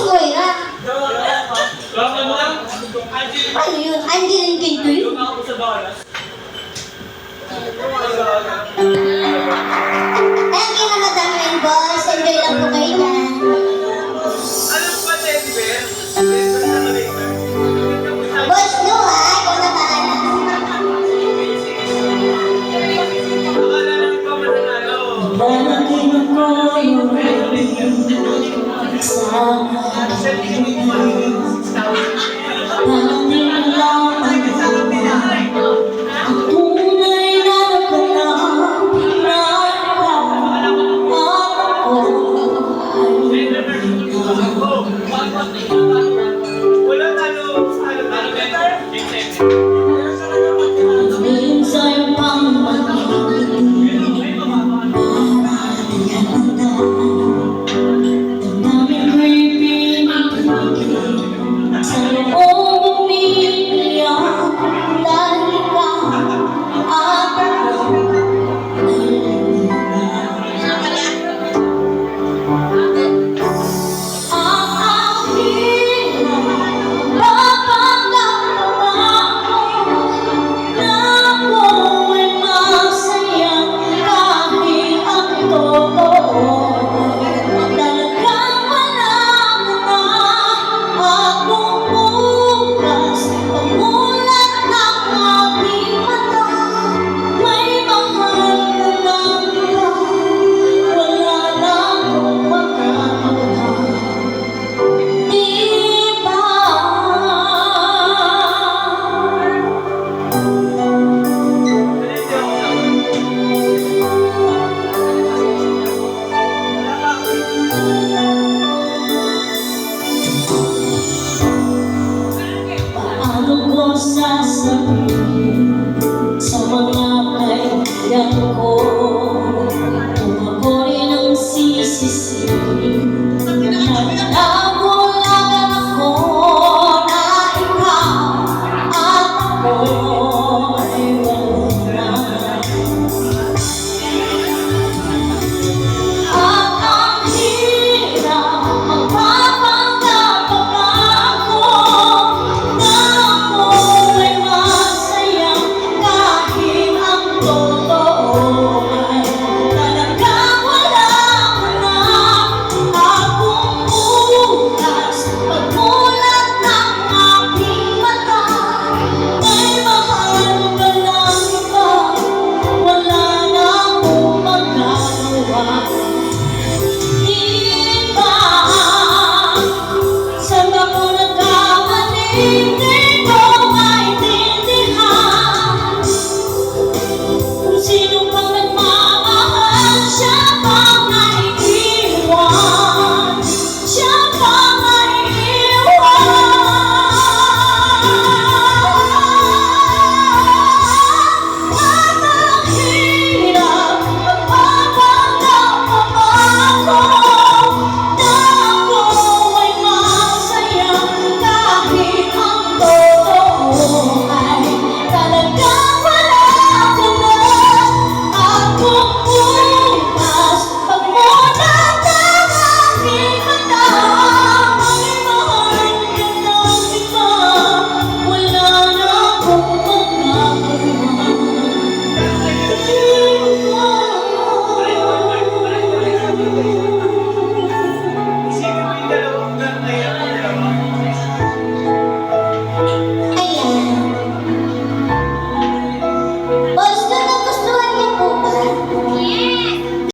Moira. Ano yun? Angeline Quinto yun? Ayan kayo mga Madam Rainbows. Enjoy lang po kayo dyan. Boss no ha? Ikaw na bahala. Lalagay mo yung sama. Parang di mo lang ang tunay na naganap na minsan pang makikinig damdamin ko'y pinipinig sa loob umiiyak dahil ka at ako sasabihin